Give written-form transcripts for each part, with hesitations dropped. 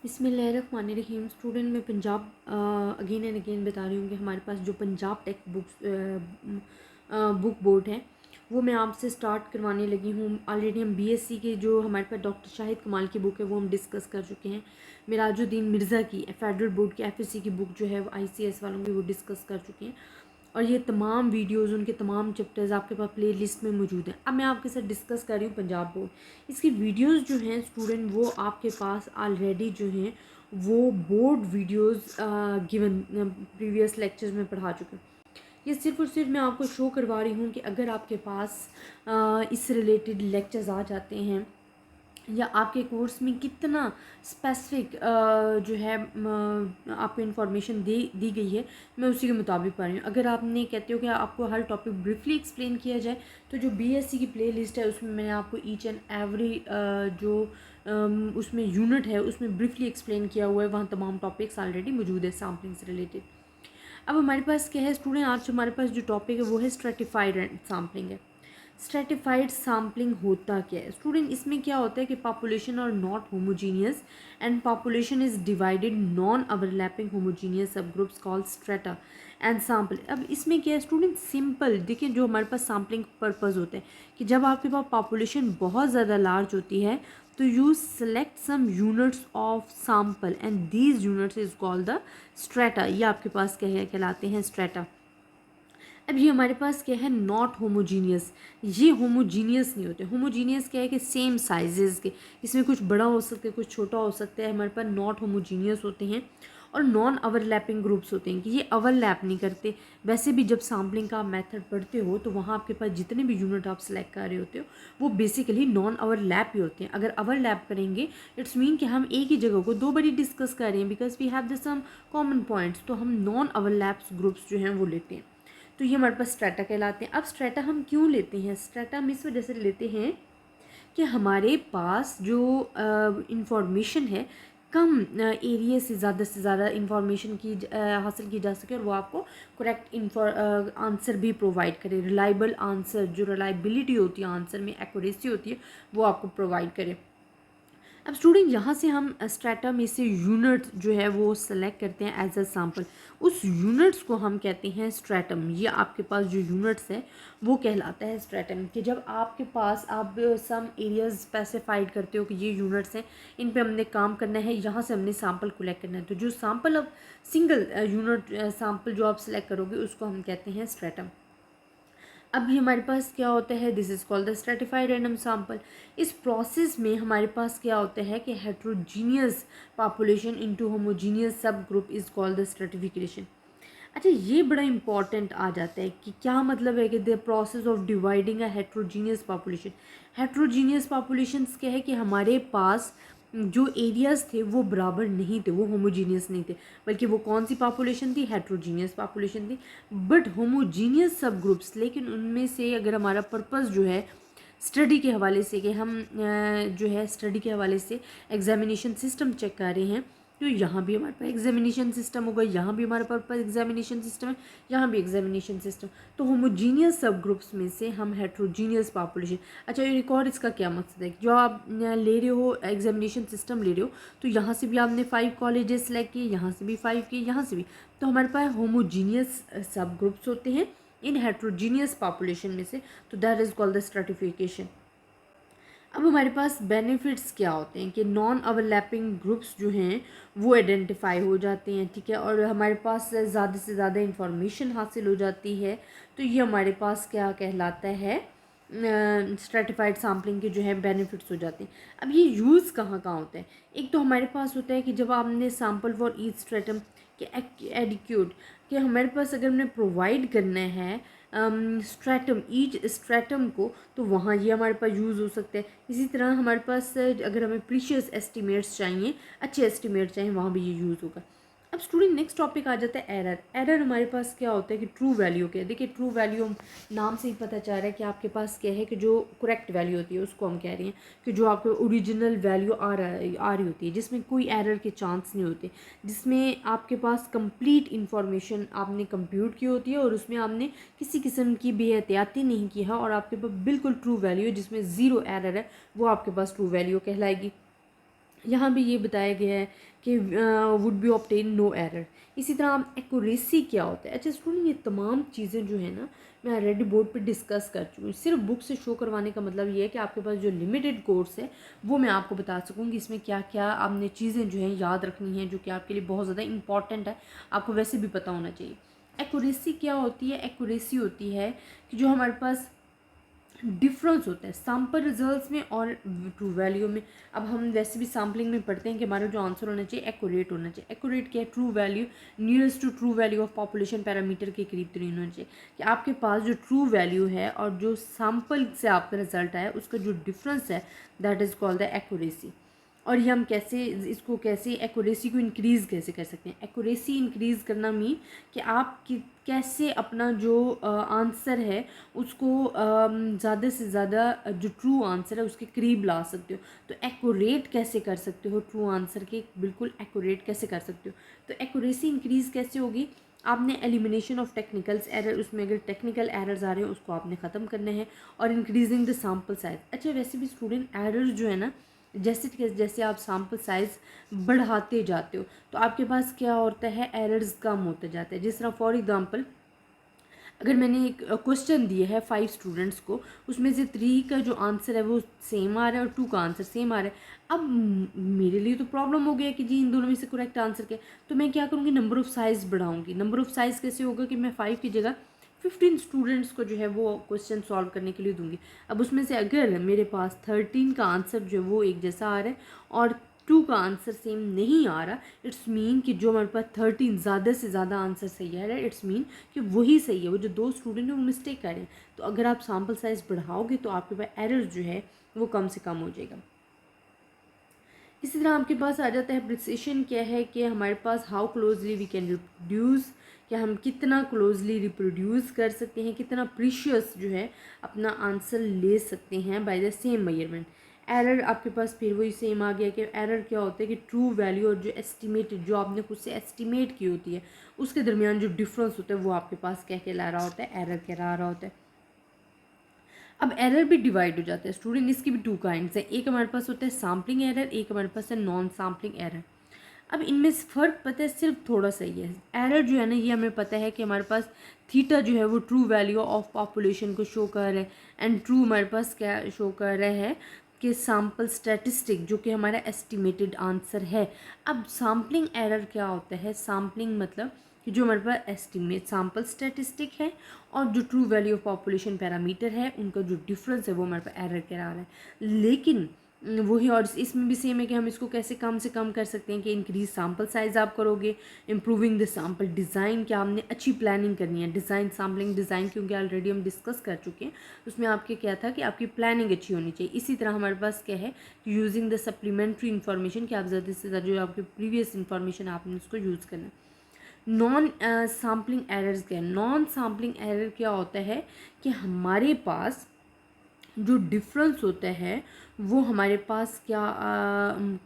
बिस्मिल्लाहिर्रहमानिर्रहीम। स्टूडेंट मैं Punjab again and again बता रही हूँ कि हमारे पास जो पंजाब टेक बुक बोर्ड है वो मैं आपसे स्टार्ट करवाने लगी हूँ। ऑलरेडी हम बीएससी के जो हमारे पास डॉक्टर शाहिद कमाल की बुक है वो हम डिस्कस कर चुके हैं। मिराजुद्दीन मिर्ज़ा की फेडरल बोर्ड की एफएससी की बुक जो है वो आईसीएस वालों की वो डिस्कस कर चुके हैं और ये तमाम वीडियोस उनके तमाम चैप्टर्स आपके पास प्ले लिस्ट में मौजूद हैं। अब मैं आपके साथ डिस्कस कर रही हूँ पंजाब बोर्ड। इसकी वीडियोस जो हैं स्टूडेंट वो आपके पास ऑलरेडी जो हैं वो board videos given previous lectures में पढ़ा चुके हैं। ये सिर्फ और सिर्फ मैं आपको शो करवा रही हूँ कि अगर आपके पास इस रिलेटेड लेक्चर्स आ जाते हैं या आपके कोर्स में कितना स्पेसिफिक जो है आपको इन्फॉर्मेशन दी गई है मैं उसी के मुताबिक पढ़ रही हूँ। अगर आपने कहते हो कि आपको हर टॉपिक ब्रीफली एक्सप्लेन किया जाए तो जो बीएससी की प्ले लिस्ट है उसमें मैंने आपको ईच एंड एवरी जो उसमें यूनिट है उसमें ब्रीफली एक्सप्लेन किया हुआ है। वहाँ तमाम टॉपिक्स ऑलरेडी मौजूद है सैम्पलिंग से रिलेटेड। अब हमारे पास क्या है स्टूडेंट, आज हमारे पास जो टॉपिक है वो है स्ट्रेटिफाइड सैम्पलिंग है। स्ट्रेटिफाइड सैम्पलिंग होता क्या है स्टूडेंट? इसमें क्या होता है कि population are not homogeneous and population is divided non overlapping homogeneous sub groups called strata and sample. अब इसमें क्या है स्टूडेंट, सिंपल देखिए जो हमारे पास सैम्पलिंग पर्पज़ होते हैं कि जब आपके पास पॉपुलेशन बहुत ज़्यादा लार्ज होती है तो you select some units of sample and these units is called the strata. ये आपके पास क्या है, कहलाते हैं स्ट्रेटा। अब ये हमारे पास क्या है, नॉट होमोजीनियस। ये होमोजीनियस नहीं होते। होमोजीनियस क्या है कि सेम साइजेस के, इसमें कुछ बड़ा हो सकता है कुछ छोटा हो सकता है। हमारे पास नॉट होमोजीनियस होते हैं और नॉन ओवरलैपिंग ग्रुप्स होते हैं कि ये ओवरलैप नहीं करते। वैसे भी जब सैम्पलिंग का मेथड पढ़ते हो तो वहाँ आपके पास जितने भी यूनिट आप सेलेक्ट कर रहे होते हो वो बेसिकली नॉन ओवरलैप ही होते हैं। अगर ओवरलैप करेंगे इट्स मीन कि हम एक ही जगह को दो बारी डिस्कस कर रहे हैं because we have the some common points, तो हम नॉन ओवरलैप्स ग्रुप्स जो हैं वो लेते हैं। तो ये हमारे पास स्ट्रेटा कहलाते हैं। अब स्ट्रेटा हम क्यों लेते हैं? स्ट्रेटा हम इस वजह से लेते हैं कि हमारे पास जो इंफॉर्मेशन है कम एरिया से ज़्यादा इंफॉर्मेशन की हासिल की जा सके और वो आपको करेक्ट आंसर भी प्रोवाइड करे। रिलायबल आंसर, जो रिलायबिलिटी होती है आंसर में, एक्यूरेसी होती है, वो आपको प्रोवाइड करे। अब स्टूडेंट यहाँ से हम स्ट्रेटा में से यूनिट जो है वो सेलेक्ट करते हैं एज अ सैम्पल। उस यूनिट्स को हम कहते हैं स्ट्रेटम। ये आपके पास जो यूनिट्स है वो कहलाता है स्ट्रेटम। कि जब आपके पास आप सम एरियाज स्पेसिफाइड करते हो कि ये यूनिट्स हैं, इन पे हमने काम करना है, यहाँ से हमने सैम्पल कलेक्ट करना है, तो जो सैम्पल अब सिंगल यूनिट सैम्पल जो आप सेलेक्ट करोगे उसको हम कहते हैं स्ट्रेटम। अभी हमारे पास क्या होता है, this is called the stratified random sample. इस प्रोसेस में हमारे पास क्या होता है कि हेट्रोजीनियस पॉपुलेशन इनटू होमोजीनियस सब group is called the stratification. अच्छा, ये बड़ा इंपॉर्टेंट आ जाता है कि क्या मतलब है कि the process of dividing a heterogeneous population. Heterogeneous populations क्या है कि हमारे पास जो एरियाज़ थे वो बराबर नहीं थे, वो होमोजीनियस नहीं थे, बल्कि वो कौन सी पॉपुलेशन थी, हेट्रोजीनियस पॉपुलेशन थी। बट होमोजीनियस सब ग्रुप्स, लेकिन उनमें से अगर हमारा पर्पस जो है स्टडी के हवाले से कि हम जो है स्टडी के हवाले से एग्जामिनेशन सिस्टम चेक कर रहे हैं, तो यहाँ भी हमारे पास एग्जामिनेशन सिस्टम होगा, यहाँ भी हमारे पास एग्जामिनेशन सिस्टम है, यहाँ भी एग्जामिनेशन सिस्टम। तो होमोजीनियस सब ग्रुप्स में से हम हेट्रोजीनियस पॉपुलेशन। अच्छा, एक और इसका क्या मकसद है, जो आप ले रहे हो एग्जामिनेशन सिस्टम ले रहे हो तो यहाँ से भी आपने 5 कॉलेजेस सेलेक्ट किए, यहाँ से भी 5 किए, यहाँ से भी, तो हमारे पास होमोजीनियस सब ग्रुप्स होते हैं इन हेट्रोजीनियस पॉपुलेशन में से, तो that is called the stratification. अब हमारे पास बेनिफिट्स क्या होते हैं कि नॉन ओवरलैपिंग ग्रुप्स जो हैं वो आइडेंटिफाई हो जाते हैं, ठीक है, और हमारे पास ज़्यादा से ज़्यादा इंफॉर्मेशन हासिल हो जाती है। तो ये हमारे पास क्या कहलाता है, स्ट्रेटिफाइड सैम्पलिंग के जो है बेनिफिट्स हो जाते हैं। अब ये यूज़ कहाँ कहाँ होता है? एक तो हमारे पास होता है कि जब आपने सैम्पल फॉर ईच स्ट्रेटम के एडिक्यूट कि हमारे पास अगर हमने प्रोवाइड करना है स्ट्रेटम, ईच स्ट्रेटम को, तो वहाँ ये हमारे पास यूज़ हो सकता है। इसी तरह हमारे पास अगर हमें प्रीशियस एस्टिमेट्स चाहिए, अच्छे एस्टिमेट चाहिए, वहाँ भी ये यूज़ होगा। अब स्टूडेंट नेक्स्ट टॉपिक आ जाता है एरर। एरर हमारे पास क्या होता है कि ट्रू वैल्यू क्या है। देखिए ट्रू वैल्यू नाम से ही पता चल रहा है कि आपके पास क्या है कि जो करेक्ट वैल्यू होती है उसको हम कह रहे हैं कि जो आपको ओरिजिनल वैल्यू आ रही होती है, जिसमें कोई एरर के चांस नहीं होते, जिसमें आपके पास कंप्लीट इन्फॉर्मेशन आपने कंप्यूट की होती है और उसमें आपने किसी किस्म की बेहतियाती नहीं की है और आपके पास बिल्कुल ट्रू वैल्यू है जिसमें ज़ीरो एरर है, वो आपके पास ट्रू वैल्यू कहलाएगी। यहाँ भी ये बताया गया है कि would be obtain no error. इसी तरह हम एक्यूरेसी क्या होता है। अच्छा स्टूडेंट, ये तमाम चीज़ें जो है ना मैं ऑलरेडी बोर्ड पे डिस्कस कर चुकी हूँ। सिर्फ बुक से शो करवाने का मतलब ये है कि आपके पास जो लिमिटेड कोर्स है वो मैं आपको बता सकूँगी इसमें क्या क्या आपने चीज़ें जो हैं याद रखनी है, जो कि आपके लिए बहुत ज़्यादा इंपॉर्टेंट है, आपको वैसे भी पता होना चाहिए। एक्यूरेसी क्या होती है? एक्यूरेसी होती है कि जो हमारे पास डिफरेंस होता है सैम्पल रिजल्ट्स में और ट्रू वैल्यू में। अब हम वैसे भी सैम्पलिंग में पढ़ते हैं कि हमारा जो आंसर होना चाहिए एक्यूरेट होना चाहिए। एक्यूरेट क्या है? True value nearest to true value of population parameter के करीब तरीन होना चाहिए, कि आपके पास जो ट्रू वैल्यू है और जो सैम्पल से आपका रिजल्ट आया उसका जो डिफरेंस है that is called the accuracy. और ये हम कैसे इसको कैसे एक्यूरेसी को इंक्रीज़ कैसे कर सकते हैं? एक्यूरेसी इंक्रीज़ करना मीन कि आप कैसे अपना जो आंसर है उसको ज़्यादा से ज़्यादा जो ट्रू आंसर है उसके करीब ला सकते हो। तो एक्यूरेट कैसे कर सकते हो? ट्रू आंसर के बिल्कुल एक्यूरेट कैसे कर सकते हो? तो एक्यूरेसी इंक्रीज़ कैसे होगी? आपने एलिमिनेशन ऑफ टेक्निकल्स एरर, उसमें अगर टेक्निकल एरर्स आ रहे हैं उसको आपने ख़त्म करना है, और इंक्रीजिंग द सैम्पल साइज। अच्छा वैसे भी स्टूडेंट एरर्स जो है ना, जैसे जैसे आप सैम्पल साइज़ बढ़ाते जाते हो तो आपके पास क्या होता है? एरर्स कम होते जाते हैं। जिस तरह फॉर एग्जांपल अगर मैंने एक क्वेश्चन दिया है 5 स्टूडेंट्स को, उसमें से 3 का जो आंसर है वो सेम आ रहा है और 2 का आंसर सेम आ रहा है। अब मेरे लिए तो प्रॉब्लम हो गया कि जी इन दोनों में से करेक्ट आंसर क्या है। तो मैं क्या करूँगी? नंबर ऑफ़ साइज़ बढ़ाऊँगी। नंबर ऑफ़ साइज़ कैसे होगा कि मैं 5 की जगह 15 स्टूडेंट्स को जो है वो क्वेश्चन सॉल्व करने के लिए दूंगी। अब उसमें से अगर मेरे पास 13 का आंसर जो है वो एक जैसा आ रहा है और 2 का आंसर सेम नहीं आ रहा, इट्स मीन कि जो हमारे पास 13 ज़्यादा से ज़्यादा आंसर सही आ रहा है, इट्स मीन कि वही सही है। वो जो 2 स्टूडेंट हैं वो मिस्टेक कर रहे हैं। तो अगर आप सैम्पल साइज़ बढ़ाओगे तो आपके पास एरर जो है वो कम से कम हो जाएगा। इसी तरह आपके पास आ जाता है प्रिसिशन क्या है, कि हमारे पास how closely we can reproduce, कि हम कितना क्लोजली रिप्रोड्यूस कर सकते हैं, कितना प्रीशियस जो है अपना आंसर ले सकते हैं by the same measurement. Error आपके पास फिर वही सेम आ गया कि एरर क्या होता है कि ट्रू वैल्यू और जो एस्टिमेटेड जो आपने खुद से एस्टिमेट की होती है उसके दरमियान जो डिफरेंस होता है वो आपके पास क्या कहला रहा होता है? एरर कहला रहा होता है। अब एरर भी डिवाइड हो जाता है स्टूडेंट, इसकी भी 2 काइंड्स हैं। एक हमारे पास होता है सैम्पलिंग एरर, एक हमारे पास है नॉन सैम्पलिंग एरर। अब इनमें फ़र्क पता है सिर्फ थोड़ा सा ही है। एरर जो है ना ये हमें पता है कि हमारे पास थीटा जो है वो ट्रू वैल्यू ऑफ पॉपुलेशन को शो कर रहा है, एंड ट्रू हमारे पास क्या शो कर रहा है कि सैम्पल स्टैटिस्टिक जो कि हमारा एस्टिमेटेड आंसर है। अब सैम्पलिंग एरर क्या होता है? सैम्पलिंग मतलब कि जो हमारे पास एस्टिमेट सैम्पल स्टैटिस्टिक है और जो true value of population parameter है उनका जो डिफरेंस है वो हमारे पास एरर करा रहा है। लेकिन वही, और इसमें भी सेम है कि हम इसको कैसे कम से कम कर सकते हैं कि इंक्रीज सैम्पल साइज़ आप करोगे, इम्प्रूविंग द सैम्पल डिज़ाइन, क्या हमने अच्छी प्लानिंग करनी है। डिज़ाइन सैम्पलिंग डिज़ाइन क्योंकि ऑलरेडी हम डिस्कस कर चुके हैं, उसमें आपके क्या था कि आपकी प्लानिंग अच्छी होनी चाहिए। इसी तरह हमारे पास क्या है कि यूजिंग द सप्लीमेंट्री इन्फॉर्मेशन, कि आप ज़्यादा से ज़्यादा जो आपकी प्रीवियस इन्फॉर्मेशन आपने उसको यूज़ करना है। नॉन सैम्पलिंग एरर्स क्या है? नॉन सैम्पलिंग एरर क्या होता है कि हमारे पास जो डिफरेंस होता है वो हमारे पास क्या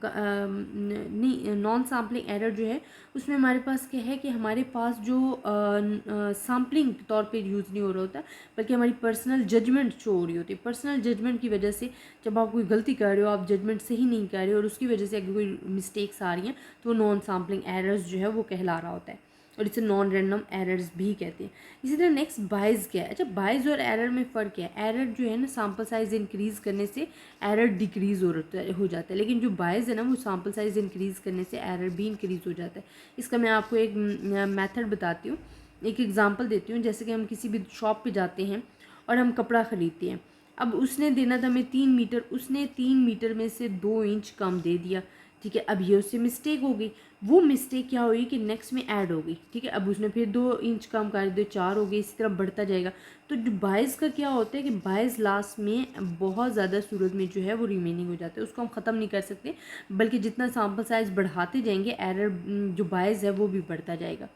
नहीं, नॉन सैम्पलिंग एरर जो है उसमें हमारे पास क्या है कि हमारे पास जो सैम्पलिंग के तौर पे यूज़ नहीं हो रहा होता, बल्कि हमारी पर्सनल जजमेंट शो हो रही होती है। पर्सनल जजमेंट की वजह से जब आप कोई गलती कर रहे हो, आप जजमेंट सही नहीं कर रहे हो और उसकी वजह से अगर कोई मिस्टेक्स आ रही हैं तो वो नॉन सैम्पलिंग एरर्स जो है वो कहला रहा होता है, और इसे नॉन रैंडम एरर्स भी कहते हैं। इसी तरह नेक्स्ट बाइज क्या है? अच्छा बाइज और एरर में फ़र्क क्या है? एरर जो है ना सैम्पल साइज़ इंक्रीज़ करने से एरर डिक्रीज़ हो जाता है, लेकिन जो बाइज है ना वो सैम्पल साइज़ इंक्रीज़ करने से एरर भी इंक्रीज़ हो जाता है। इसका मैं आपको एक मेथड बताती हूँ, एक एग्जांपल देती हूँ। जैसे कि हम किसी भी शॉप पे जाते हैं और हम कपड़ा ख़रीदते हैं। अब उसने देना था हमें 3 मीटर, उसने 3 मीटर में से 2 इंच कम दे दिया, ठीक है। अब ये उससे मिस्टेक हो गई। वो मिस्टेक क्या हुई कि नेक्स्ट में ऐड हो गई, ठीक है। अब उसने फिर 2 इंच कम कर दिए, 4 हो गई, इसी तरह बढ़ता जाएगा। तो जो बायस का क्या होता है कि बायस लास्ट में बहुत ज़्यादा सूरत में जो है वो रिमेनिंग हो जाता है, उसको हम ख़त्म नहीं कर सकते, बल्कि जितना सैम्पल साइज़ बढ़ाते जाएंगे एरर जो बायस है वो भी बढ़ता जाएगा।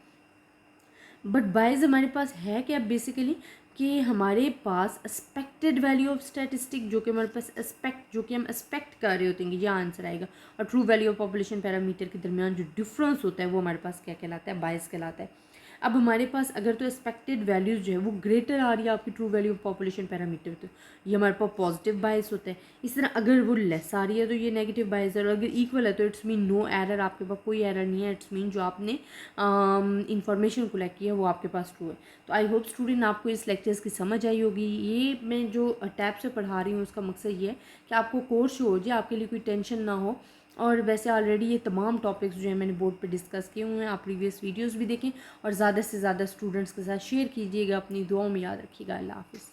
बट बायस हमारे पास है क्या बेसिकली, कि हमारे पास एक्सपेक्टेड वैल्यू ऑफ स्टैटिस्टिक, जो कि हमारे पास एक्सपेक्ट, जो कि हम एक्सपेक्ट कर रहे होते हैं ये आंसर आएगा, और true value of population parameter के दरमियान जो डिफरेंस होता है वो हमारे पास क्या कहलाता है? बायस कहलाता है। अब हमारे पास अगर तो एक्सपेक्टेड वैल्यूज़ जो है वो ग्रेटर आ रही है आपकी true value of population parameter, तो ये हमारे पास पॉजिटिव बायस होता है। इस तरह अगर वो लेस आ रही है तो ये नेगेटिव बायस है, और अगर इक्वल है तो इट्स मीन नो एरर, आपके पास कोई एरर नहीं है, इट्स मीन जो आपने इंफॉर्मेशन कलेक्ट की है वो आपके पास ट्रू है। तो आई होप स्टूडेंट आपको इस लेक्चर्स की समझ आई होगी। ये मैं जो टैब से पढ़ा रही हूँ उसका मकसद ये है कि आपको कोर्स हो जाए, आपके लिए कोई टेंशन ना हो। और वैसे ऑलरेडी ये तमाम टॉपिक्स जो है मैंने बोर्ड पे डिस्कस किए हुए हैं, आप प्रीवियस वीडियोस भी देखें और ज़्यादा से ज़्यादा स्टूडेंट्स के साथ शेयर कीजिएगा। अपनी दुआओं में याद रखिएगा। अल्लाह हाफ़िज़।